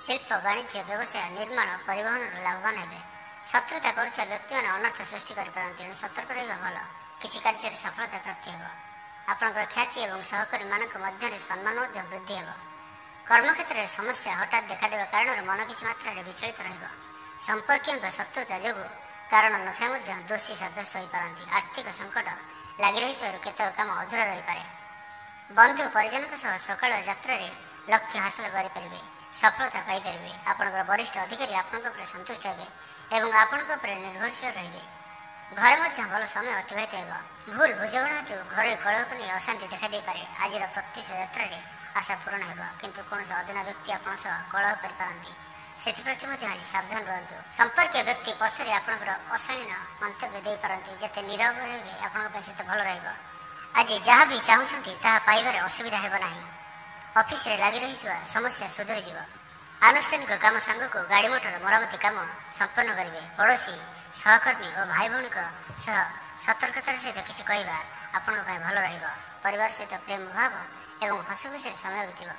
ଶିଳ୍ପ, ବାଣିଜ୍ୟ, ବ୍ୟବସାୟ, ନିର୍ମାଣ, ପରିବହନରୁ ଲାଭବାନ ହେବେ। ଶତ୍ରୁତା କରୁଥିବା ବ୍ୟକ୍ତିମାନେ ଅନର୍ଥ ସୃଷ୍ଟି କରିପାରନ୍ତି, ଏଣୁ ସତର୍କ ରହିବା ଭଲ। କିଛି କାର୍ଯ୍ୟରେ ସଫଳତା ପ୍ରାପ୍ତି ହେବ। ଆପଣଙ୍କର ଖ୍ୟାତି ଏବଂ ସହକର୍ମୀମାନଙ୍କ ମଧ୍ୟରେ ସମ୍ମାନ ମଧ୍ୟ ବୃଦ୍ଧି ହେବ। କର୍ମକ୍ଷେତ୍ରରେ ସମସ୍ୟା ହଠାତ୍ ଦେଖାଦେବା କାରଣରୁ ମନ କିଛି ମାତ୍ରାରେ ବିଚଳିତ ରହିବ। ସମ୍ପର୍କୀୟଙ୍କ ଶତ୍ରୁତା ଯୋଗୁଁ କାରଣ ନଥାଏ ମଧ୍ୟ ଦୋଷୀ ସାବ୍ୟସ୍ତ ହୋଇପାରନ୍ତି। ଆର୍ଥିକ ସଙ୍କଟ ଲାଗି ରହିଥିବାରୁ କେତେକ କାମ ଅଧୁରା ରହିପାରେ। ବନ୍ଧୁ ପରିଜନଙ୍କ ସହ ସକାଳ ଯାତ୍ରାରେ ଲକ୍ଷ୍ୟ ହାସଲ କରିପାରିବେ। ସଫଳତା ପାଇପାରିବେ। ଆପଣଙ୍କର ବରିଷ୍ଠ ଅଧିକାରୀ ଆପଣଙ୍କ ଉପରେ ସନ୍ତୁଷ୍ଟ ହେବେ ଏବଂ ଆପଣଙ୍କ ଉପରେ ନିର୍ଭରଶୀଳ ରହିବେ। ଘରେ ମଧ୍ୟ ଭଲ ସମୟ ଅତିବାହିତ ହେବ। ଭୁଲ ବୁଝାମଣା ହେତୁ ଘରୋଇ କଳହକୁ ନେଇ ଅଶାନ୍ତି ଦେଖାଦେଇପାରେ। ଆଜିର ପ୍ରତ୍ୟୁଷ ଯାତ୍ରାରେ ଆଶା ପୂରଣ ହେବ, କିନ୍ତୁ କୌଣସି ଅଜଣା ବ୍ୟକ୍ତି ଆପଣଙ୍କ ସହ କଳହ କରିପାରନ୍ତି। ସେଥିପ୍ରତି ମଧ୍ୟ ଆଜି ସାବଧାନ ରୁହନ୍ତୁ। ସମ୍ପର୍କୀୟ ବ୍ୟକ୍ତି ପଛରେ ଆପଣଙ୍କର ଅଶାଳୀନ ମନ୍ତବ୍ୟ ଦେଇପାରନ୍ତି। ଯେତେ ନୀରବ ରହିବେ ଆପଣଙ୍କ ପାଇଁ ସେତେ ଭଲ ରହିବ। ଆଜି ଯାହା ବି ଚାହୁଁଛନ୍ତି ତାହା ପାଇବାରେ ଅସୁବିଧା ହେବ ନାହିଁ। ଅଫିସରେ ଲାଗି ରହିଥିବା ସମସ୍ୟା ସୁଧୁରିଯିବ। ଆନୁଷ୍ଠାନିକ କାମ ସାଙ୍ଗକୁ ଗାଡ଼ି ମଟର ମରାମତି କାମ ସମ୍ପନ୍ନ କରିବେ। ପଡ଼ୋଶୀ, ସହକର୍ମୀ ଓ ଭାଇ ଭଉଣୀଙ୍କ ସହ ସତର୍କତାର ସହିତ କିଛି କହିବା ଆପଣଙ୍କ ପାଇଁ ଭଲ ରହିବ। ପରିବାର ସହିତ ପ୍ରେମ ଭାବ ଏବଂ ହସଖୁସିରେ ସମୟ ବିତିବ।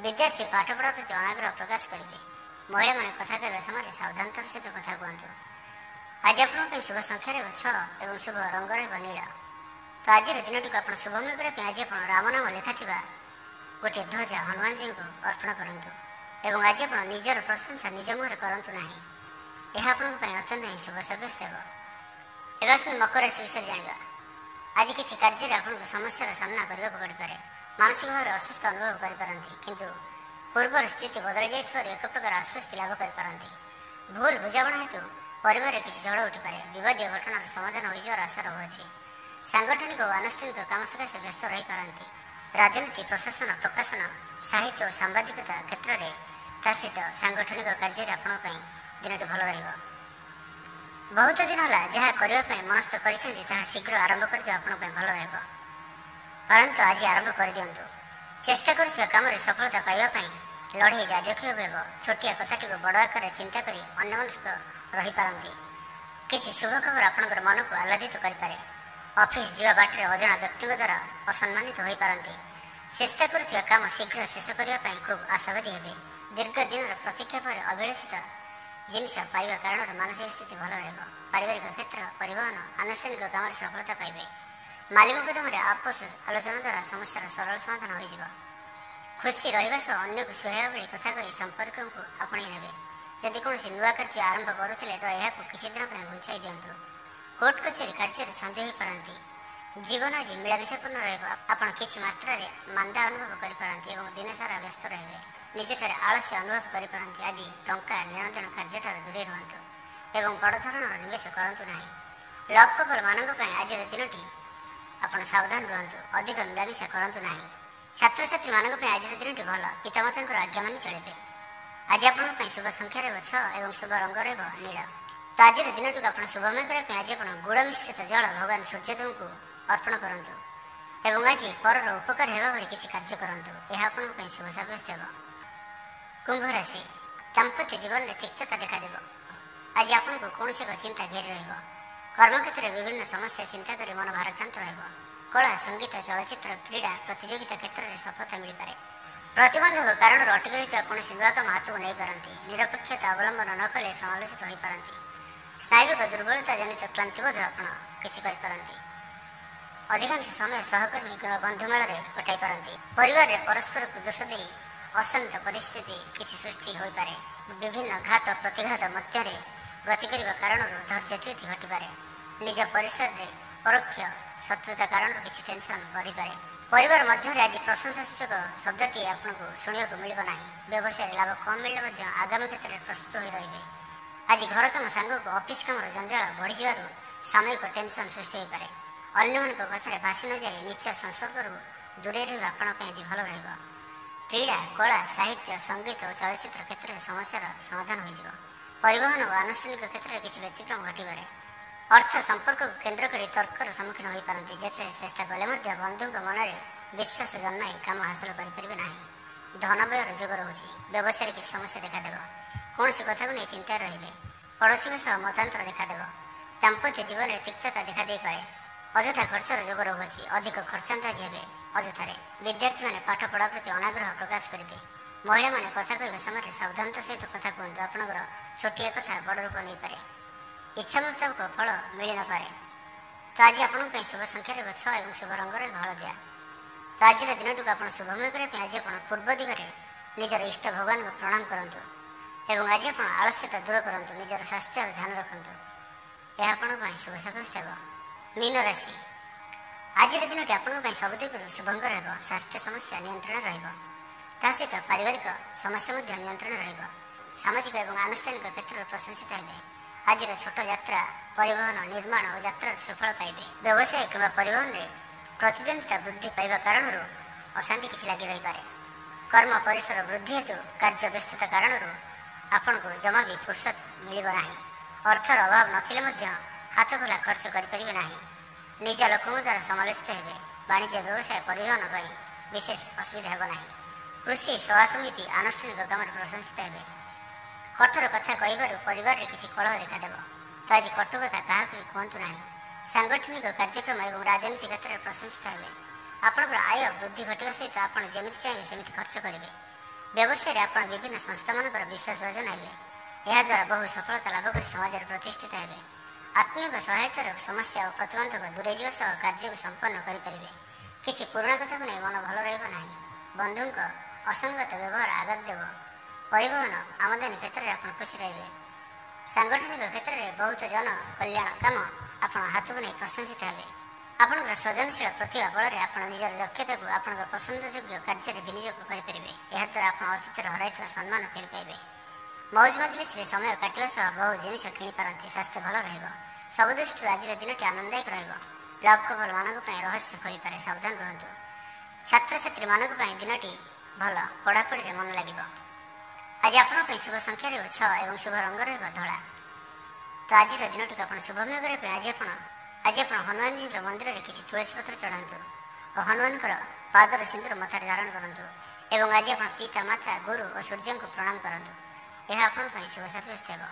ବିଦ୍ୟାର୍ଥୀ ପାଠପଢ଼ା ପ୍ରତି ଅନାଗ୍ରହ ପ୍ରକାଶ କରିବେ। ମହିଳାମାନେ କଥା କହିବା ସମୟରେ ସାବଧାନତାର ସହିତ କଥା କୁହନ୍ତୁ। ଆଜି ଆପଣଙ୍କ ପାଇଁ ଶୁଭ ସଂଖ୍ୟା ରହିବ 6 ଏବଂ ଶୁଭ ରଙ୍ଗ ରହିବ ନୀଳ। ତ ଆଜିର ଦିନଟିକୁ ଆପଣ ଶୁଭମୟ କରିବା ପାଇଁ ଆଜି ଆପଣ ରାମ ନାମ ଲେଖାଥିବା ଗୋଟିଏ ଧ୍ୱଜା ହନୁମାନଜୀଙ୍କୁ ଅର୍ପଣ କରନ୍ତୁ ଏବଂ ଆଜି ଆପଣ ନିଜର ପ୍ରଶଂସା ନିଜ ମୁହଁରେ କରନ୍ତୁ ନାହିଁ। ଏହା ଆପଣଙ୍କ ପାଇଁ ଅତ୍ୟନ୍ତ ହିଁ ଶୁଭ ସାବ୍ୟସ୍ତ ହେବ। ଏବେ ଆସନ୍ତୁ ମକର ରାଶି ବିଷୟରେ ଜାଣିବା। ଆଜି କିଛି କାର୍ଯ୍ୟରେ ଆପଣଙ୍କୁ ସମସ୍ୟାର ସାମ୍ନା କରିବାକୁ ପଡ଼ିପାରେ। ମାନସିକ ଭାବରେ ଅସୁସ୍ଥ ଅନୁଭବ କରିପାରନ୍ତି, କିନ୍ତୁ ପୂର୍ବର ସ୍ଥିତି ବଦଳି ଯାଇଥିବାରୁ ଏକ ପ୍ରକାର ଆଶ୍ୱସ୍ତି ଲାଭ କରିପାରନ୍ତି। ଭୁଲ ବୁଝାମଣା ହେତୁ ପରିବାରରେ କିଛି ଝଡ଼ ଉଠିପାରେ। ବିବାଦୀୟ ଘଟଣାର ସମାଧାନ ହୋଇଯିବାର ଆଶା ରହୁଅଛି। ସାଂଗଠନିକ ଓ ଆନୁଷ୍ଠାନିକ କାମ ସକାଶେ ବ୍ୟସ୍ତ ରହିପାରନ୍ତି। ରାଜନୀତି, ପ୍ରଶାସନ, ପ୍ରକାଶନ, ସାହିତ୍ୟ ଓ ସାମ୍ବାଦିକତା କ୍ଷେତ୍ରରେ ତା ସହିତ ସାଂଗଠନିକ କାର୍ଯ୍ୟରେ ଆପଣଙ୍କ ପାଇଁ ଦିନଟି ଭଲ ରହିବ। ବହୁତ ଦିନ ହେଲା ଯାହା କରିବା ପାଇଁ ମନସ୍ଥ କରିଛନ୍ତି ତାହା ଶୀଘ୍ର ଆରମ୍ଭ କରିଦେବା ଆପଣଙ୍କ ପାଇଁ ଭଲ ରହିବ। ପରନ୍ତୁ ଆଜି ଆରମ୍ଭ କରିଦିଅନ୍ତୁ। ଚେଷ୍ଟା କରୁଥିବା କାମରେ ସଫଳତା ପାଇବା ପାଇଁ ଲଢ଼େଇ ଜାରି ରଖିବାକୁ ହେବ। ଛୋଟିଆ କଥାଟିକୁ ବଡ଼ ଆକାରରେ ଚିନ୍ତା କରି ଅନ୍ୟମନସ୍କ ରହିପାରନ୍ତି। କିଛି ଶୁଭ ଖବର ଆପଣଙ୍କର ମନକୁ ଆହ୍ଲାଦିତ କରିପାରେ। ଅଫିସ ଯିବା ବାଟରେ ଅଜଣା ବ୍ୟକ୍ତିଙ୍କ ଦ୍ୱାରା ଅସମ୍ମାନିତ ହୋଇପାରନ୍ତି। ଚେଷ୍ଟା କରୁଥିବା କାମ ଶୀଘ୍ର ଶେଷ କରିବା ପାଇଁ ଖୁବ୍ ଆଶାବାଦୀ ହେବେ। ଦୀର୍ଘ ଦିନର ପ୍ରତୀକ୍ଷା ପରେ ଅଭିଳାଷିତ ଜିନିଷ ପାଇବା କାରଣରୁ ମାନସିକ ସ୍ଥିତି ଭଲ ରହିବ। ପାରିବାରିକ କ୍ଷେତ୍ର, ପରିବହନ, ଆନୁଷ୍ଠାନିକ କାମରେ ସଫଳତା ପାଇବେ। ମାଲି ମୁକଦ୍ଦମାରେ ଆପୋଷ ଆଲୋଚନା ଦ୍ୱାରା ସମସ୍ୟାର ସରଳ ସମାଧାନ ହୋଇଯିବ। ଖୁସି ରହିବା ସହ ଅନ୍ୟକୁ ସୁହାଇବା ଭଳି କଥା କହି ସମ୍ପର୍କଙ୍କୁ ଆପଣେଇ ନେବେ। ଯଦି କୌଣସି ନୂଆ କାର୍ଯ୍ୟ ଆରମ୍ଭ କରୁଥିଲେ ତ ଏହାକୁ କିଛି ଦିନ ପାଇଁ ଘୁଞ୍ଚାଇ ଦିଅନ୍ତୁ। କୋର୍ଟ କଚେରୀ କାର୍ଯ୍ୟରେ ଛନ୍ଦି ହୋଇପାରନ୍ତି। ଜୀବନ ଆଜି ମିଳାମିଶାପୂର୍ଣ୍ଣ ରହିବ। ଆପଣ କିଛି ମାତ୍ରାରେ ମାନ୍ଦା ଅନୁଭବ କରିପାରନ୍ତି ଏବଂ ଦିନସାରା ବ୍ୟସ୍ତ ରହିବେ। ନିଜଠାରେ ଆଳସ୍ୟ ଅନୁଭବ କରିପାରନ୍ତି। ଆଜି ଟଙ୍କା ନେଣଦେଣ କାର୍ଯ୍ୟଠାରୁ ଦୂରେଇ ରୁହନ୍ତୁ ଏବଂ ବଡ଼ ଧରଣର ନିବେଶ କରନ୍ତୁ ନାହିଁ। ଲଭ୍ କପଲ ମାନଙ୍କ ପାଇଁ ଆଜିର ଦିନଟି ଆପଣ ସାବଧାନ ରୁହନ୍ତୁ। ଅଧିକ ମିଳାମିଶା କରନ୍ତୁ ନାହିଁ। ଛାତ୍ରଛାତ୍ରୀମାନଙ୍କ ପାଇଁ ଆଜିର ଦିନଟି ଭଲ। ପିତାମାତାଙ୍କର ଆଜ୍ଞା ମାନି ଚଳିବେ। ଆଜି ଆପଣଙ୍କ ପାଇଁ ଶୁଭ ସଂଖ୍ୟା ରହିବ 6 ଏବଂ ଶୁଭ ରଙ୍ଗ ରହିବ ନୀଳ। ତ ଆଜିର ଦିନଟିକୁ ଆପଣ ଶୁଭମୟ କରିବା ପାଇଁ ଆଜି ଆପଣ ଗୁଡ଼ ମିଶ୍ରିତ ଜଳ ଭଗବାନ ସୂର୍ଯ୍ୟଦେବଙ୍କୁ ଅର୍ପଣ କରନ୍ତୁ ଏବଂ ଆଜି ପରର ଉପକାର ହେବା ଭଳି କିଛି କାର୍ଯ୍ୟ କରନ୍ତୁ। ଏହା ଆପଣଙ୍କ ପାଇଁ ଶୁଭ ସାବ୍ୟସ୍ତ ହେବ। କୁମ୍ଭ ରାଶି, ଦାମ୍ପତ୍ୟ ଜୀବନରେ ତିକ୍ତତା ଦେଖାଦେବ। ଆଜି ଆପଣଙ୍କୁ କୌଣସି ଏକ ଚିନ୍ତା ଘେରି ରହିବ। କର୍ମକ୍ଷେତ୍ରରେ ବିଭିନ୍ନ ସମସ୍ୟା ଚିନ୍ତା କରି ମନ ଭାରାକ୍ରାନ୍ତ ରହିବ। କଳା, ସଙ୍ଗୀତ, ଚଳଚ୍ଚିତ୍ର, କ୍ରୀଡ଼ା, ପ୍ରତିଯୋଗିତା କ୍ଷେତ୍ରରେ ସଫଳତା ମିଳିପାରେ। ପ୍ରତିବନ୍ଧକ କାରଣରୁ ଅଟକି ରହିଥିବା କୌଣସି ନୂଆ କାମ ହାତକୁ ନେଇପାରନ୍ତି। ନିରପେକ୍ଷତା ଅବଲମ୍ବନ ନ କଲେ ସମାଲୋଚିତ ହୋଇପାରନ୍ତି। ସ୍ନାୟୁବିକ ଦୁର୍ବଳତା ଜନିତ କ୍ଳାନ୍ତିବୋଧ ଆପଣ କିଛି କରିପାରନ୍ତି। ଅଧିକାଂଶ ସମୟ ସହକର୍ମୀ କିମ୍ବା ବନ୍ଧୁମେଳରେ କଟାଇ ପାରନ୍ତି। ପରିବାରରେ ପରସ୍ପରକୁ ଦୋଷ ଦେଇ ଅଶାନ୍ତ ପରିସ୍ଥିତି କିଛି ସୃଷ୍ଟି ହୋଇପାରେ। ବିଭିନ୍ନ ଘାତ ପ୍ରତିଘାତ ମଧ୍ୟରେ ଗତି କରିବା କାରଣରୁ ଧୈର୍ଯ୍ୟଚ୍ୟୁତି ଘଟିପାରେ। ନିଜ ପରିସରରେ ପରୋକ୍ଷ ଶତ୍ରୁତା କାରଣରୁ କିଛି ଟେନସନ୍ ବଢ଼ିପାରେ। ପରିବାର ମଧ୍ୟରେ ଆଜି ପ୍ରଶଂସାସୂଚକ ଶବ୍ଦଟିଏ ଆପଣଙ୍କୁ ଶୁଣିବାକୁ ମିଳିବ ନାହିଁ। ବ୍ୟବସାୟରେ ଲାଭ କମ୍ ମିଳିଲେ ମଧ୍ୟ ଆଗାମୀ କ୍ଷେତ୍ରରେ ପ୍ରସ୍ତୁତ ହୋଇ ରହିବେ। ଆଜି ଘର କାମ ସାଙ୍ଗକୁ ଅଫିସ କାମର ଜଞ୍ଜାଳ ବଢ଼ିଯିବାରୁ ସାମୟିକ ଟେନସନ୍ ସୃଷ୍ଟି ହୋଇପାରେ। ଅନ୍ୟମାନଙ୍କ କଥାରେ ଭାସି ନ ଯାଇ ନିଚ ସଂସର୍ଗରୁ ଦୂରେଇ ରହିବା ଆପଣଙ୍କ ପାଇଁ ଆଜି ଭଲ ରହିବ। କ୍ରୀଡ଼ା, କଳା, ସାହିତ୍ୟ, ସଙ୍ଗୀତ ଓ ଚଳଚ୍ଚିତ୍ର କ୍ଷେତ୍ରରେ ସମସ୍ୟାର ସମାଧାନ ହୋଇଯିବ। ପରିବହନ ଓ ଆନୁଷ୍ଠାନିକ କ୍ଷେତ୍ରରେ କିଛି ବ୍ୟତିକ୍ରମ ଘଟିପାରେ। ଅର୍ଥ ସମ୍ପର୍କକୁ କେନ୍ଦ୍ର କରି ତର୍କର ସମ୍ମୁଖୀନ ହୋଇପାରନ୍ତି। ଯେତେ ଚେଷ୍ଟା କଲେ ମଧ୍ୟ ବନ୍ଧୁଙ୍କ ମନରେ ବିଶ୍ୱାସ ଜନ୍ମାଇ କାମ ହାସଲ କରିପାରିବେ ନାହିଁ। ଧନ ବ୍ୟୟର ଯୋଗ ରହୁଛି। ବ୍ୟବସାୟରେ କିଛି ସମସ୍ୟା ଦେଖାଦେବ। କୌଣସି କଥାକୁ ନେଇ ଚିନ୍ତାରେ ରହିବେ। ପଡ଼ୋଶୀଙ୍କ ସହ ମତାନ୍ତର ଦେଖାଦେବ। ଦାମ୍ପତ୍ୟ ଜୀବନରେ ତିକ୍ତତା ଦେଖାଦେଇପାରେ। ଅଯଥା ଖର୍ଚ୍ଚର ଯୋଗ ରହୁଅଛି। ଅଧିକ ଖର୍ଚ୍ଚାନ୍ଦାଜ ହେବେ ଅଯଥାରେ। ବିଦ୍ୟାର୍ଥୀମାନେ ପାଠ ପଢ଼ା ପ୍ରତି ଅନାଗ୍ରହ ପ୍ରକାଶ କରିବେ। ମହିଳାମାନେ କଥା କହିବା ସମୟରେ ସାବଧାନତା ସହିତ କଥା କୁହନ୍ତୁ। ଆପଣଙ୍କର ଛୋଟିଆ କଥା ବଡ଼ ରୂପ ନେଇପାରେ। ଇଚ୍ଛା ମୁତାବକ ଫଳ ମିଳି ନପାରେ। ତ ଆଜି ଆପଣଙ୍କ ପାଇଁ ଶୁଭ ସଂଖ୍ୟା ରହିବ 6 ଏବଂ ଶୁଭ ରଙ୍ଗ ରହିବ ହଳଦିଆ। ତ ଆଜିର ଦିନଟିକୁ ଆପଣ ଶୁଭମୟ କରିବା ପାଇଁ ଆଜି ଆପଣ ପୂର୍ବ ଦିଗରେ ନିଜର ଇଷ୍ଟ ଭଗବାନଙ୍କୁ ପ୍ରଣାମ କରନ୍ତୁ ଏବଂ ଆଜି ଆପଣ ଆଳସ୍ୟତା ଦୂର କରନ୍ତୁ। ନିଜର ସ୍ୱାସ୍ଥ୍ୟର ଧ୍ୟାନ ରଖନ୍ତୁ। ଏହା ଆପଣଙ୍କ ପାଇଁ ଶୁଭ ସାବ୍ୟସ୍ତ ହେବ। ମୀନ ରାଶି, ଆଜିର ଦିନଟି ଆପଣଙ୍କ ପାଇଁ ସବୁ ଦିଗରୁ ଶୁଭଙ୍କର ହେବ। ସ୍ୱାସ୍ଥ୍ୟ ସମସ୍ୟା ନିୟନ୍ତ୍ରଣ ରହିବ। ତା ସହିତ ପାରିବାରିକ ସମସ୍ୟା ମଧ୍ୟ ନିୟନ୍ତ୍ରଣ ରହିବ। ସାମାଜିକ ଏବଂ ଆନୁଷ୍ଠାନିକ କ୍ଷେତ୍ରରେ ପ୍ରଶଂସିତ ହେବେ। ଆଜିର ଛୋଟ ଯାତ୍ରା, ପରିବହନ, ନିର୍ମାଣ ଓ ଯାତ୍ରାର ସୁଫଳ ପାଇବେ। ବ୍ୟବସାୟ କିମ୍ବା ପରିବହନରେ ପ୍ରତିଦ୍ୱନ୍ଦିତା ବୃଦ୍ଧି ପାଇବା କାରଣରୁ ଅଶାନ୍ତି କିଛି ଲାଗି ରହିପାରେ। କର୍ମ ପରିସର ବୃଦ୍ଧି ହେତୁ କାର୍ଯ୍ୟ ବ୍ୟସ୍ତତା କାରଣରୁ ଆପଣଙ୍କୁ ଜମା ବି ଫୁର୍ସତ ମିଳିବ ନାହିଁ। ଅର୍ଥର ଅଭାବ ନଥିଲେ ମଧ୍ୟ ହାତ ଖୋଲା ଖର୍ଚ୍ଚ କରିପାରିବେ ନାହିଁ। ନିଜ ଲୋକଙ୍କ ଦ୍ୱାରା ସମାଲୋଚିତ ହେବେ। ବାଣିଜ୍ୟ ବ୍ୟବସାୟ ପରିବହନ ପାଇଁ ବିଶେଷ ଅସୁବିଧା ହେବ ନାହିଁ। କୃଷି ସଭା ସମିତି ଆନୁଷ୍ଠାନିକ କାମରେ ପ୍ରଶଂସିତ ହେବେ। କଠୋର କଥା କହିବାରୁ ପରିବାରରେ କିଛି କଳହ ଦେଖାଦେବ। ତ ଆଜି କଟୁ କଥା କାହାକୁ ବି କୁହନ୍ତୁ ନାହିଁ। ସାଂଗଠନିକ କାର୍ଯ୍ୟକ୍ରମ ଏବଂ ରାଜନୀତି କ୍ଷେତ୍ରରେ ପ୍ରଶଂସିତ ହେବେ। ଆପଣଙ୍କର ଆୟ ବୃଦ୍ଧି ଘଟିବା ସହିତ ଆପଣ ଯେମିତି ଚାହିଁବେ ସେମିତି ଖର୍ଚ୍ଚ କରିବେ। ବ୍ୟବସାୟରେ ଆପଣ ବିଭିନ୍ନ ସଂସ୍ଥାମାନଙ୍କର ବିଶ୍ୱାସ ଅର୍ଜନ ହେବେ। ଏହାଦ୍ୱାରା ବହୁ ସଫଳତା ଲାଭ କରି ସମାଜରେ ପ୍ରତିଷ୍ଠିତ ହେବେ। ଆତ୍ମୀୟଙ୍କ ସହାୟତାର ସମସ୍ୟା ଓ ପ୍ରତିବନ୍ଧକ ଦୂରେଇଯିବା ସହ କାର୍ଯ୍ୟକୁ ସମ୍ପନ୍ନ କରିପାରିବେ। କିଛି ପୁରୁଣା କଥାକୁ ନେଇ ମନ ଭଲ ରହିବ ନାହିଁ। ବନ୍ଧୁଙ୍କ ଅସଙ୍ଗତ ବ୍ୟବହାର ଆଘାତ ଦେବ। ପରିବହନ ଆମଦାନୀ କ୍ଷେତ୍ରରେ ଆପଣ ଖୁସି ରହିବେ। ସାଂଗଠନିକ କ୍ଷେତ୍ରରେ ବହୁତ ଜନ କଲ୍ୟାଣ କାମ ଆପଣ ହାତକୁ ନେଇ ପ୍ରଶଂସିତ ହେବେ। ଆପଣଙ୍କର ସୃଜନଶୀଳ ପ୍ରତିଭା ବଳରେ ଆପଣ ନିଜର ଦକ୍ଷତାକୁ ଆପଣଙ୍କର ପସନ୍ଦଯୋଗ୍ୟ କାର୍ଯ୍ୟରେ ବିନିଯୋଗ କରିପାରିବେ। ଏହାଦ୍ୱାରା ଆପଣ ଅତୀତରେ ହରାଇଥିବା ସମ୍ମାନ ଫେରି ପାଇବେ। ମୌଜ ମଜଲିସରେ ସମୟ କାଟିବା ସହ ବହୁ ଜିନିଷ କିଣିପାରନ୍ତି। ସ୍ୱାସ୍ଥ୍ୟ ଭଲ ରହିବ। ସବୁ ଦୃଷ୍ଟିରୁ ଆଜିର ଦିନଟି ଆନନ୍ଦଦାୟକ ରହିବ। ଲଭ୍ କପଲମାନଙ୍କ ପାଇଁ ରହସ୍ୟ ଖୋଲିପାରେ। ସାବଧାନ ରୁହନ୍ତୁ। ଛାତ୍ରଛାତ୍ରୀମାନଙ୍କ ପାଇଁ ଦିନଟି ଭଲ। ପଢ଼ାପଢ଼ିରେ ମନ ଲାଗିବ। ଆଜି ଆପଣଙ୍କ ପାଇଁ ଶୁଭ ସଂଖ୍ୟା ରହିବ 6 ଏବଂ ଶୁଭ ରଙ୍ଗ ରହିବ ଧଳା। ତ ଆଜିର ଦିନଟିକୁ ଆପଣ ଶୁଭମୟ କରିବା ପାଇଁ ଆଜି ଆପଣ ହନୁମାନଜୀଙ୍କ ମନ୍ଦିରରେ କିଛି ତୁଳସୀ ପତ୍ର ଚଢ଼ାନ୍ତୁ ଓ ହନୁମାନଙ୍କର ପାଦର ସିନ୍ଦୁର ମଥାରେ ଧାରଣ କରନ୍ତୁ ଏବଂ ଆଜି ଆପଣ ପିତା, ମାତା, ଗୁରୁ ଓ ସୂର୍ଯ୍ୟଙ୍କୁ ପ୍ରଣାମ କରନ୍ତୁ। ଏହା ଆପଣଙ୍କ ପାଇଁ ଶୁଭ ସାବ୍ୟସ୍ତ ହେବ।